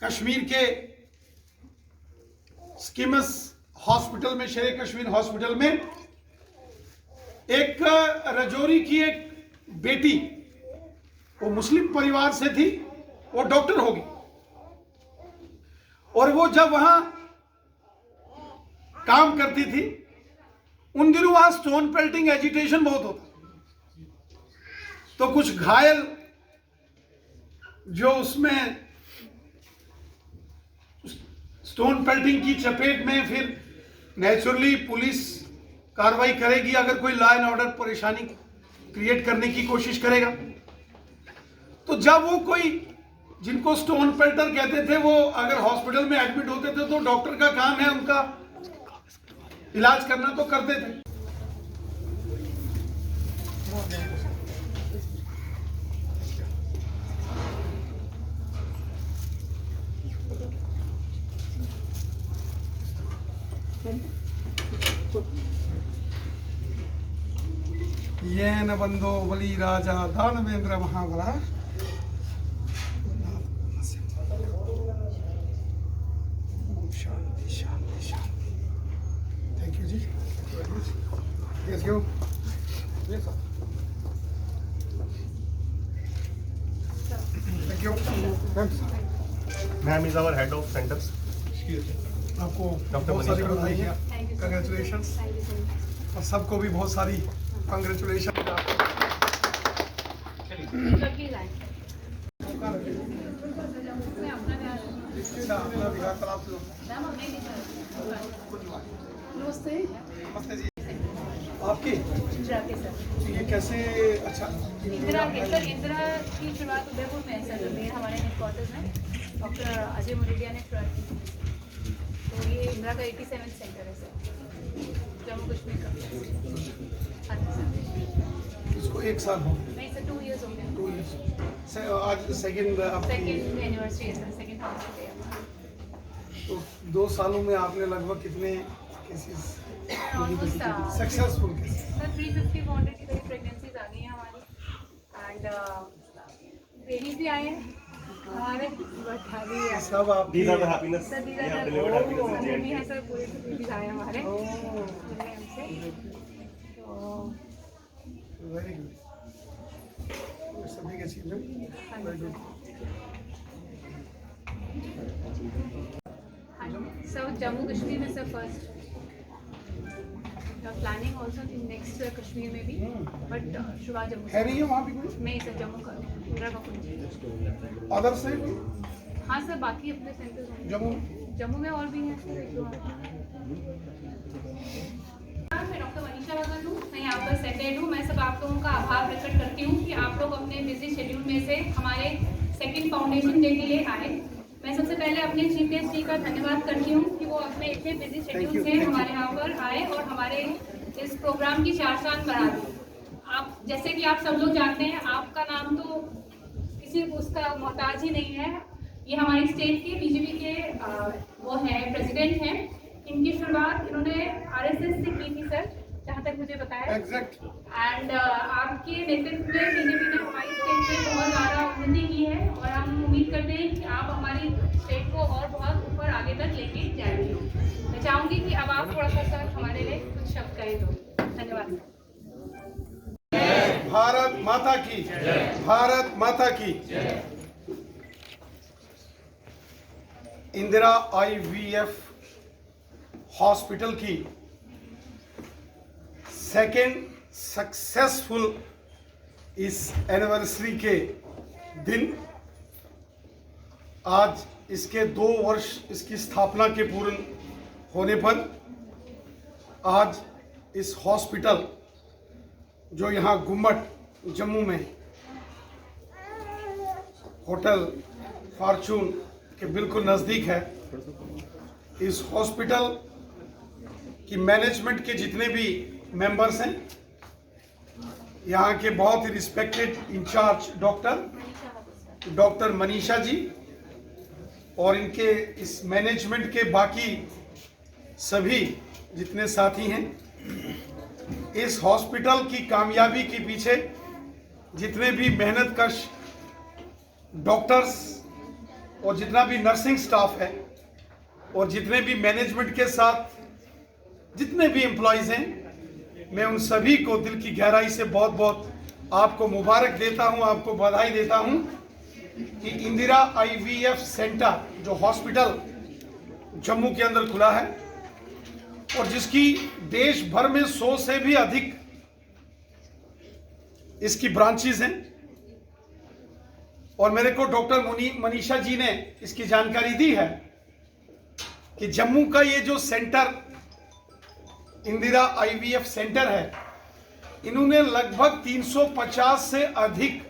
कश्मीर के schemes hospital में, शेर कश्मीर हॉस्पिटल में एक रजौरी की एक बेटी, वो मुस्लिम परिवार से थी, वो डॉक्टर होगी और वो जब वहां काम करती थी उन दिनों वहां स्टोन पेल्टिंग एजिटेशन बहुत होता, तो कुछ घायल जो उसमें स्टोन पेल्टिंग की चपेट में, फिर नेचुरली पुलिस कार्रवाई करेगी अगर कोई लॉ एंड ऑर्डर परेशानी क्रिएट करने की कोशिश करेगा। तो जब वो कोई जिनको स्टोन पेल्टर कहते थे वो अगर हॉस्पिटल में एडमिट होते थे तो डॉक्टर का काम है उनका इलाज करना, तो करते थे। ये न बंदो बलि राजा दानवेंद्र महाबला। शांति शांति शांति। Thank you ji. Yes you. Yes sir. Thank you. Ma'am is our head of centres. आपको बहुत सारी बधाई है, कंग्रेचुलेशंस, और सबको भी बहुत सारी कंग्रेचुलेशन। नमस्ते। नमस्ते जी। आपकी ये कैसे? अच्छा, इंदिरा की शुरुआत उदयपुर में है सर, मेरे हमारे हेडक्वार्टर्स में डॉक्टर अजय मुरेडिया ने शुरुआत की थी। तो ये इंदिरा का 87 सेंटर है सर, जम्मू कश्मीर का। हाँ जी सर। इसको 1 साल हो नहीं सर, 2 इयर्स हो गए। 2 इयर्स। आज सेकंड एनिवर्सरी है सर, सेकंड फाउंडेशन डे है। तो 2 सालों में आपने लगभग कितने cases almost successful cases? Sir 350 400 की करीब प्रेगनेंसीज आ गई हैं हमारी, एंड बेबीज भी आए हैं हमारे, बट अभी सब आप these are the happiness. Sir दीदा मम्मी है सर, पूरे बेबीज आए हमारे हमसे। तो वेरी गुड, सभी के achievement very good. Sir Jammu Kashmir में sir first planning also next Kashmir में भी, बट शुरुआत जम्मू है नहीं है वहाँ भी कोई नहीं सर, जम्मू का इंदिरा का कुंज। अदर से? हाँ सर, बाकी अपने सेंटर्स होंगे जम्मू में और भी हैं। मैं डॉक्टर मनीषा भगत हूँ, मैं यहाँ पर सेटेड हूँ। मैं सब आप लोगों का आभार प्रकट करती हूँ कि आप लोग अपने बिजी शेड्यूल में से हमारे सेकंड फाउंडेशन डे के लिए आए। मैं सबसे पहले अपने चीफ गेस्ट जी का धन्यवाद करती हूँ कि वो अपने इतने बिजी शेड्यूल से हमारे यहाँ पर आए और हमारे इस प्रोग्राम की चार चांद बढ़ा दी। आप जैसे कि आप सब लोग जानते हैं, आपका नाम तो किसी उसका मोहताज ही नहीं है। ये हमारी स्टेट के बीजेपी के वो हैं, प्रेसिडेंट हैं। इनकी शुरुआत इन्होंने आरएसएस से की थी सर, जहाँ तक मुझे बताया। एग्जैक्ट। एंड आपके नेतृत्व में बीजेपी ने हमारी स्टेट में बहुत ज़्यादा उन्नति की है और हम उम्मीद करते हैं कि आप हमारी स्टेट को और बहुत ऊपर आगे तक लेके जाएंगे। मैं चाहूँगी कि अब आप थोड़ा सा सर हमारे लिए कुछ शब्द करें तो। धन्यवाद। भारत माता की, भारत माता की। इंदिरा IVF हॉस्पिटल की सेकेंड सक्सेसफुल इस एनिवर्सरी के दिन, आज इसके 2 वर्ष इसकी स्थापना के पूर्ण होने पर आज इस हॉस्पिटल जो यहाँ गुम्मट जम्मू में होटल फॉर्चून के बिल्कुल नज़दीक है, इस हॉस्पिटल की मैनेजमेंट के जितने भी मेंबर्स हैं, यहाँ के बहुत ही respected in charge doctor Manisha ji और इनके इस मैनेजमेंट के बाकी सभी जितने साथी हैं, इस हॉस्पिटल की कामयाबी के पीछे जितने भी मेहनतकश डॉक्टर्स और जितना भी नर्सिंग स्टाफ है और जितने भी मैनेजमेंट के साथ जितने भी एम्प्लॉयज़ हैं, मैं उन सभी को दिल की गहराई से बहुत बहुत आपको मुबारक देता हूं, आपको बधाई देता हूं कि इंदिरा IVF सेंटर जो हॉस्पिटल जम्मू के अंदर खुला है और जिसकी देश भर में 100 से भी अधिक इसकी ब्रांचेस हैं। और मेरे को डॉक्टर मनीषा जी ने इसकी जानकारी दी है कि जम्मू का ये जो सेंटर इंदिरा IVF सेंटर है, इन्होंने लगभग 350 से अधिक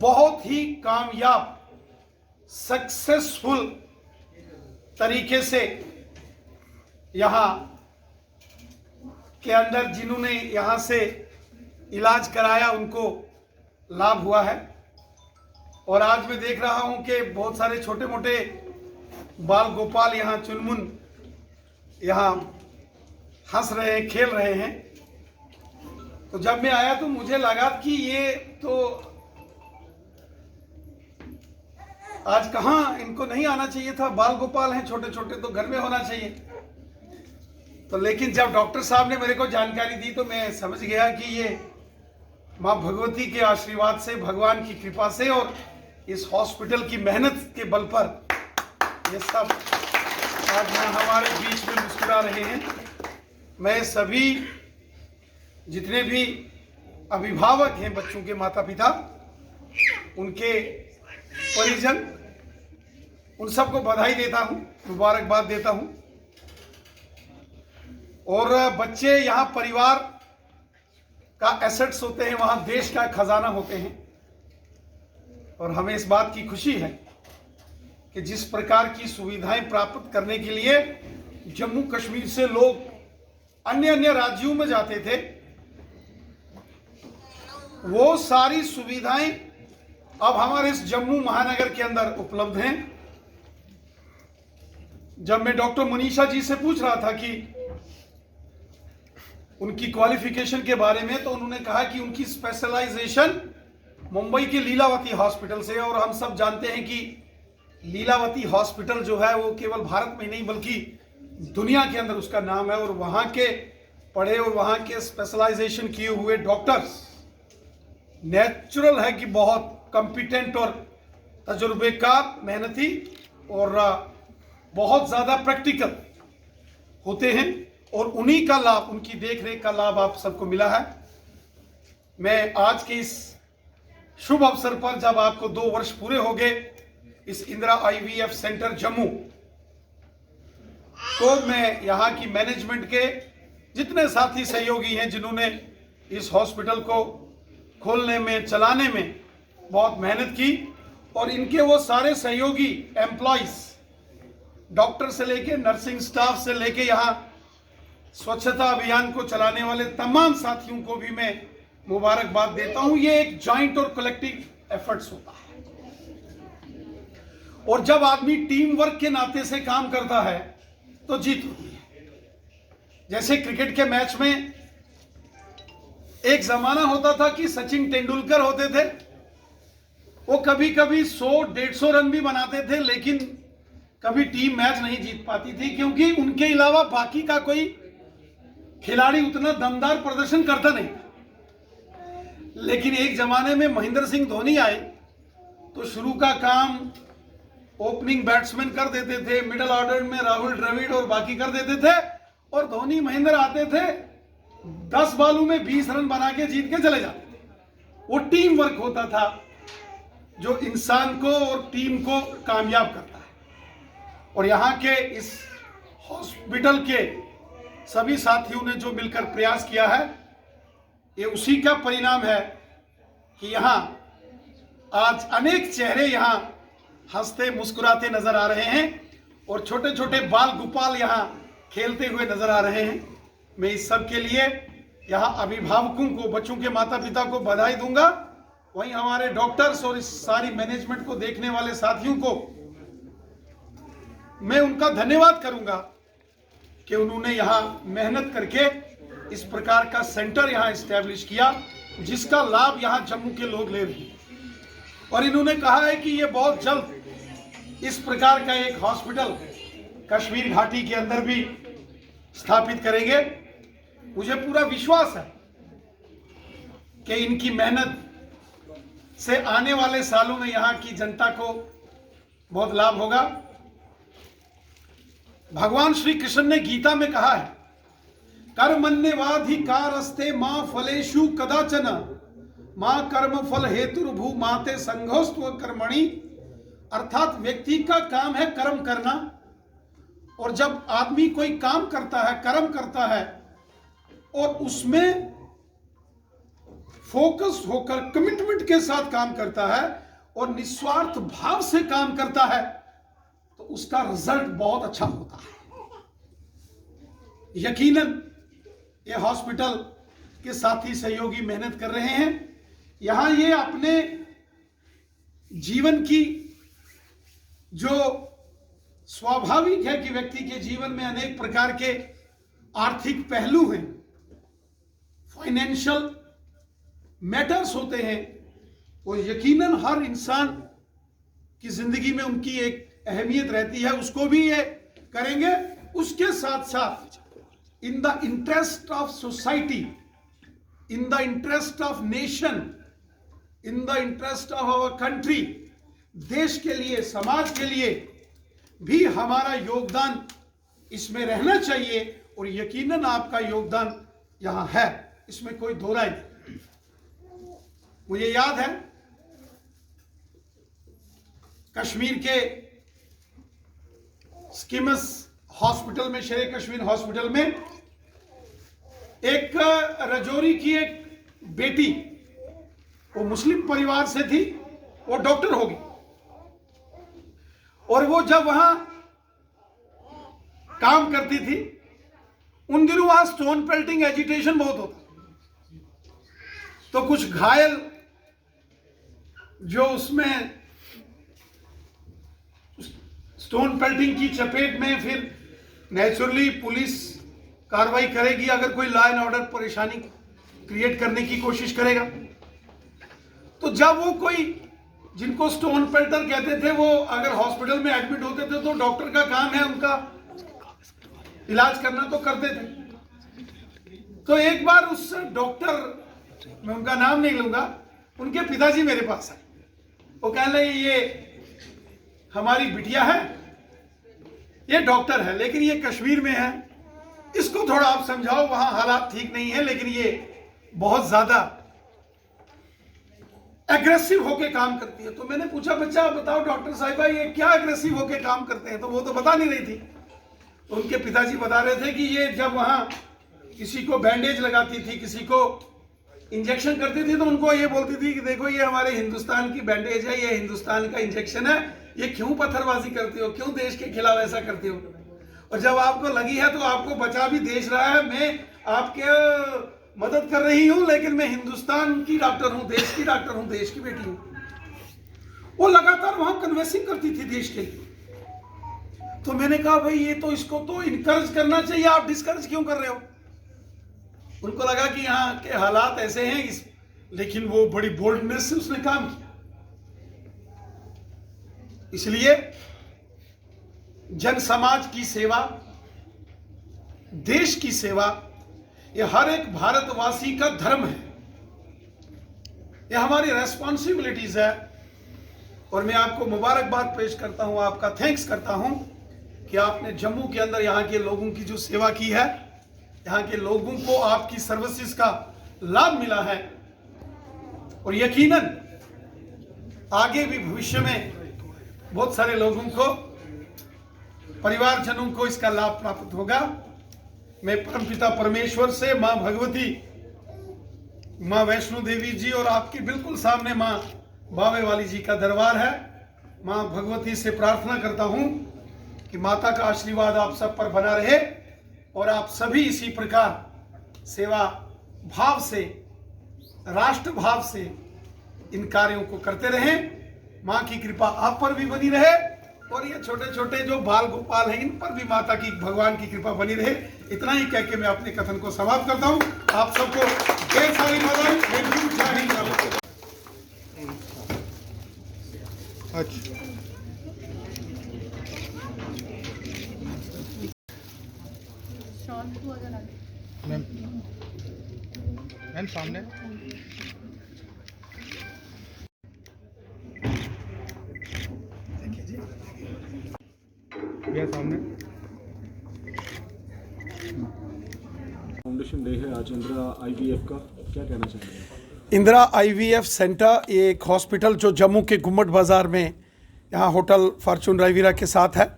बहुत ही कामयाब सक्सेसफुल तरीके से यहाँ के अंदर जिन्होंने यहाँ से इलाज कराया उनको लाभ हुआ है। और आज मैं देख रहा हूँ कि बहुत सारे छोटे मोटे बाल गोपाल यहाँ चुनमुन यहाँ हंस रहे हैं, खेल रहे हैं। तो जब मैं आया तो मुझे लगा कि ये तो आज कहाँ, इनको नहीं आना चाहिए था, बाल गोपाल हैं छोटे छोटे तो घर में होना चाहिए। तो लेकिन जब डॉक्टर साहब ने मेरे को जानकारी दी तो मैं समझ गया कि ये माँ भगवती के आशीर्वाद से, भगवान की कृपा से और इस हॉस्पिटल की मेहनत के बल पर ये सब आज यहाँ हमारे बीच में मुस्कुरा रहे हैं। मैं सभी जितने भी अभिभावक हैं, बच्चों के माता पिता, उनके परिजन, उन सबको बधाई देता हूं, मुबारकबाद देता हूं। और बच्चे यहाँ परिवार का एसेट्स होते हैं, वहां देश का खजाना होते हैं। और हमें इस बात की खुशी है कि जिस प्रकार की सुविधाएं प्राप्त करने के लिए जम्मू कश्मीर से लोग अन्य अन्य राज्यों में जाते थे, वो सारी सुविधाएं अब हमारे इस जम्मू महानगर के अंदर उपलब्ध हैं। जब मैं डॉक्टर मनीषा जी से पूछ रहा था कि उनकी क्वालिफिकेशन के बारे में, तो उन्होंने कहा कि उनकी स्पेशलाइजेशन मुंबई के लीलावती हॉस्पिटल से। और हम सब जानते हैं कि लीलावती हॉस्पिटल जो है वो केवल भारत में नहीं बल्कि दुनिया के अंदर उसका नाम है। और वहां के पढ़े और वहां के स्पेशलाइजेशन किए हुए डॉक्टर्स नेचुरल है कि बहुत कॉम्पिटेंट और तजुर्बेकार, मेहनती और बहुत ज़्यादा प्रैक्टिकल होते हैं। और उन्हीं का लाभ, उनकी देखरेख का लाभ आप सबको मिला है। मैं आज के इस शुभ अवसर पर, जब आपको 2 वर्ष पूरे हो गए इस इंदिरा IVF सेंटर जम्मू, तो मैं यहाँ की मैनेजमेंट के जितने साथी सहयोगी हैं जिन्होंने इस हॉस्पिटल को खोलने में, चलाने में बहुत मेहनत की, और इनके वो सारे सहयोगी एम्प्लॉइज, डॉक्टर से लेके नर्सिंग स्टाफ से लेके यहाँ स्वच्छता अभियान को चलाने वाले तमाम साथियों को भी मैं मुबारकबाद देता हूं। ये एक जॉइंट और कलेक्टिव एफर्ट्स होता है। और जब आदमी टीम वर्क के नाते से काम करता है तो जीत होती है। जैसे क्रिकेट के मैच में एक जमाना होता था कि सचिन तेंदुलकर होते थे, वो कभी कभी 100-150 रन भी बनाते थे, लेकिन कभी टीम मैच नहीं जीत पाती थी, क्योंकि उनके अलावा बाकी का कोई खिलाड़ी उतना दमदार प्रदर्शन करता नहीं। लेकिन एक जमाने में महेंद्र सिंह धोनी आए तो शुरू का काम ओपनिंग बैट्समैन कर देते थे, मिडिल ऑर्डर में राहुल द्रविड़ और बाकी कर देते थे, और धोनी महेंद्र आते थे, 10 बॉलों में 20 रन बना के जीत के चले जाते थे। वो टीम वर्क होता था जो इंसान को और टीम को कामयाब करता है। और यहाँ के इस हॉस्पिटल के सभी साथियों ने जो मिलकर प्रयास किया है, ये उसी का परिणाम है कि यहाँ आज अनेक चेहरे यहाँ हंसते मुस्कुराते नजर आ रहे हैं और छोटे छोटे बाल गोपाल यहाँ खेलते हुए नजर आ रहे हैं। मैं इस सब के लिए यहाँ अभिभावकों को, बच्चों के माता पिता को बधाई दूंगा। वहीं हमारे डॉक्टर्स और इस सारी मैनेजमेंट को देखने वाले साथियों को मैं उनका धन्यवाद करूंगा कि उन्होंने यहाँ मेहनत करके इस प्रकार का सेंटर यहाँ इस्टेब्लिश किया, जिसका लाभ यहाँ जम्मू के लोग ले रहे हैं। और इन्होंने कहा है कि ये बहुत जल्द इस प्रकार का एक हॉस्पिटल कश्मीर घाटी के अंदर भी स्थापित करेंगे। मुझे पूरा विश्वास है कि इनकी मेहनत से आने वाले सालों में यहाँ की जनता को बहुत लाभ होगा। भगवान श्री कृष्ण ने गीता में कहा है, कर्मण्येवाधिकारस्ते मां फलेषु कदाचन मां कर्म फल हेतुर्भू माते संघोस्त्व कर्मणि। अर्थात व्यक्ति का काम है कर्म करना, और जब आदमी कोई काम करता है, कर्म करता है और उसमें फोकस होकर कमिटमेंट के साथ काम करता है और निस्वार्थ भाव से काम करता है, तो उसका रिजल्ट बहुत अच्छा होता है। यकीनन ये हॉस्पिटल के साथी सहयोगी मेहनत कर रहे हैं। यहां ये अपने जीवन की जो स्वाभाविक है कि व्यक्ति के जीवन में अनेक प्रकार के आर्थिक पहलू हैं, फाइनेंशियल मैटर्स होते हैं, और यकीनन हर इंसान की जिंदगी में उनकी एक अहमियत रहती है, उसको भी ये करेंगे। उसके साथ साथ in the interest of society, in the interest of nation, in the interest of our country, देश के लिए, समाज के लिए भी हमारा योगदान इसमें रहना चाहिए, और यकीनन आपका योगदान यहां है, इसमें कोई दो राय नहीं। मुझे याद है कश्मीर के स्किमस हॉस्पिटल में, शेर कश्मीर हॉस्पिटल में एक रजौरी की एक बेटी, वो मुस्लिम परिवार से थी, वो डॉक्टर हो गई, और वो जब वहां काम करती थी, उन दिनों वहां स्टोन पेल्टिंग एजिटेशन बहुत होता, तो कुछ घायल जो उसमें स्टोन पेल्टिंग की चपेट में, फिर नेचुरली पुलिस कार्रवाई करेगी अगर कोई लॉ एंड ऑर्डर परेशानी क्रिएट करने की कोशिश करेगा। तो जब वो कोई, जिनको स्टोन पेल्टर कहते थे, वो अगर हॉस्पिटल में एडमिट होते थे तो डॉक्टर का काम है उनका इलाज करना, तो करते थे। तो एक बार उस डॉक्टर, मैं उनका नाम नहीं लूंगा, उनके पिताजी मेरे पास आए, वो कहने लगे ये हमारी बिटिया है, ये डॉक्टर है, लेकिन ये कश्मीर में है, इसको थोड़ा आप समझाओ, वहां हालात ठीक नहीं है, लेकिन ये बहुत ज्यादा एग्रेसिव होके काम करती है। तो मैंने पूछा, बच्चा आप बताओ डॉक्टर साहिबा, ये क्या एग्रेसिव होके काम करते हैं? तो वो तो बता नहीं रही थी। तो उनके पिताजी बता रहे थे कि ये जब वहां किसी को बैंडेज लगाती थी, किसी को इंजेक्शन करती थी, तो उनको ये बोलती थी कि देखो ये हमारे हिंदुस्तान की बैंडेज है, ये हिंदुस्तान का इंजेक्शन है, ये क्यों पत्थरबाजी करती हो, क्यों देश के खिलाफ ऐसा करती हो, और जब आपको लगी है तो आपको बचा भी देश रहा है, मैं आपके मदद कर रही हूं, लेकिन मैं हिंदुस्तान की डॉक्टर हूं, देश की डॉक्टर हूं, देश की बेटी हूं। वो लगातार वहां कन्वेंसिंग करती थी देश के लिए। तो मैंने कहा भाई ये तो, इसको तो इनकरेज करना चाहिए, आप डिस्करेज क्यों कर रहे हो? उनको लगा कि यहाँ के हालात ऐसे हैं, लेकिन वो बड़ी बोल्डनेस से उसने काम किया। इसलिए जन समाज की सेवा, देश की सेवा, ये हर एक भारतवासी का धर्म है, ये हमारी रेस्पॉन्सिबिलिटीज है। और मैं आपको मुबारकबाद पेश करता हूं, आपका थैंक्स करता हूं कि आपने जम्मू के अंदर यहाँ के लोगों की जो सेवा की है, यहाँ के लोगों को आपकी सर्विसेज का लाभ मिला है, और यकीनन आगे भी भविष्य में बहुत सारे लोगों को, परिवारजनों को इसका लाभ प्राप्त होगा। मैं परमपिता परमेश्वर से, मां भगवती, मां वैष्णो देवी जी, और आपके बिल्कुल सामने मां बावे वाली जी का दरबार है, मां भगवती से प्रार्थना करता हूं कि माता का आशीर्वाद आप सब पर बना रहे, और आप सभी इसी प्रकार सेवा भाव से, राष्ट्र भाव से इन कार्यों को करते रहें। मां की कृपा आप पर भी बनी रहे, और ये छोटे छोटे जो बाल गोपाल हैं, इन पर भी माता की, भगवान की कृपा बनी रहे। इतना ही कह के मैं अपने कथन को समाप्त करता हूं। आप सबको ढेर सारी बधाई। अच्छा। मैम मैम सामने भैया सामने फाउंडेशन डे है आज इंदिरा आईवीएफ का, क्या कहना चाहेंगे? इंदिरा आईवीएफ सेंटर ये एक हॉस्पिटल जो जम्मू के गुम्मट बाज़ार में यहाँ होटल फॉर्चून रायवीरा के साथ है।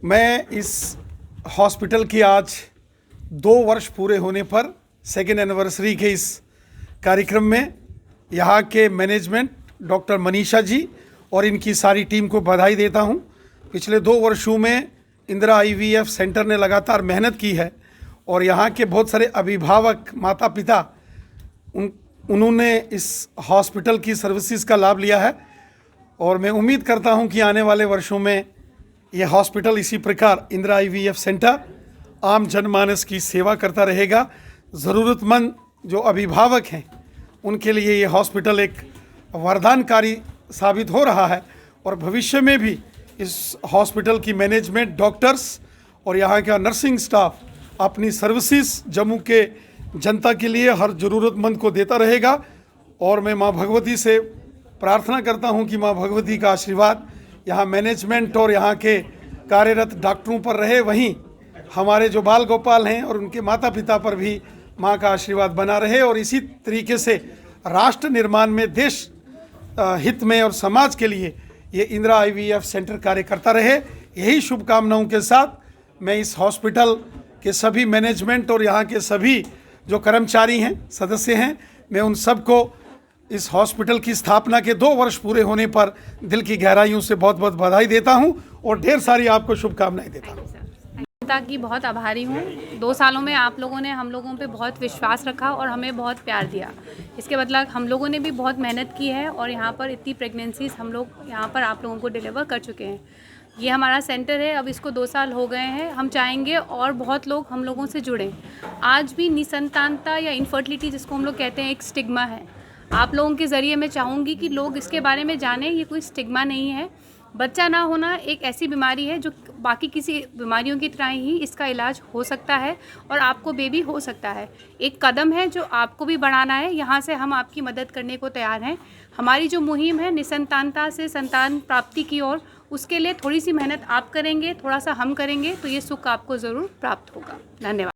मैं इस हॉस्पिटल की आज 2 वर्ष पूरे होने पर सेकेंड एनिवर्सरी के इस कार्यक्रम में यहाँ के मैनेजमेंट डॉक्टर मनीषा जी और इनकी सारी टीम को बधाई देता हूँ। पिछले 2 वर्षों में इंदिरा आईवीएफ सेंटर ने लगातार मेहनत की है और यहाँ के बहुत सारे अभिभावक माता पिता उन्होंने इस हॉस्पिटल की सर्विसेज का लाभ लिया है और मैं उम्मीद करता हूँ कि आने वाले वर्षों में ये हॉस्पिटल इसी प्रकार इंदिरा आईवीएफ सेंटर आम जनमानस की सेवा करता रहेगा। ज़रूरतमंद जो अभिभावक हैं उनके लिए ये हॉस्पिटल एक वरदानकारी साबित हो रहा है और भविष्य में भी इस हॉस्पिटल की मैनेजमेंट, डॉक्टर्स और यहाँ का नर्सिंग स्टाफ अपनी सर्विसेज जम्मू के जनता के लिए हर ज़रूरतमंद को देता रहेगा। और मैं माँ भगवती से प्रार्थना करता हूँ कि माँ भगवती का आशीर्वाद यहाँ मैनेजमेंट और यहाँ के कार्यरत डॉक्टरों पर रहे, वहीं हमारे जो बाल गोपाल हैं और उनके माता पिता पर भी माँ का आशीर्वाद बना रहे और इसी तरीके से राष्ट्र निर्माण में, देश हित में और समाज के लिए ये इंदिरा आईवीएफ सेंटर कार्य करता रहे। यही शुभकामनाओं के साथ मैं इस हॉस्पिटल के सभी मैनेजमेंट और यहाँ के सभी जो कर्मचारी हैं, सदस्य हैं, मैं उन सबको इस हॉस्पिटल की स्थापना के 2 वर्ष पूरे होने पर दिल की गहराइयों से बहुत बहुत बधाई देता हूं और ढेर सारी आपको शुभकामनाएं देता हूं। जनता की बहुत आभारी हूँ। 2 सालों में आप लोगों ने हम लोगों पे बहुत विश्वास रखा और हमें बहुत प्यार दिया। इसके बदला हम लोगों ने भी बहुत मेहनत की है और यहाँ पर इतनी प्रेगनेंसीज हम लोग यहाँ पर आप लोगों को डिलीवर कर चुके हैं। ये हमारा सेंटर है, अब इसको 2 साल हो गए हैं। हम चाहेंगे और बहुत लोग हम लोगों से जुड़ें। आज भी निसंतानता या इनफर्टिलिटी जिसको हम लोग कहते हैं एक स्टिग्मा है। आप लोगों के ज़रिए मैं चाहूँगी कि लोग इसके बारे में जानें। ये कोई स्टिग्मा नहीं है। बच्चा ना होना एक ऐसी बीमारी है जो बाकी किसी बीमारियों की तरह ही इसका इलाज हो सकता है और आपको बेबी हो सकता है। एक कदम है जो आपको भी बढ़ाना है। यहाँ से हम आपकी मदद करने को तैयार हैं। हमारी जो मुहिम है निसंतानता से संतान प्राप्ति की ओर, उसके लिए थोड़ी सी मेहनत आप करेंगे, थोड़ा सा हम करेंगे तो ये सुख आपको ज़रूर प्राप्त होगा। धन्यवाद।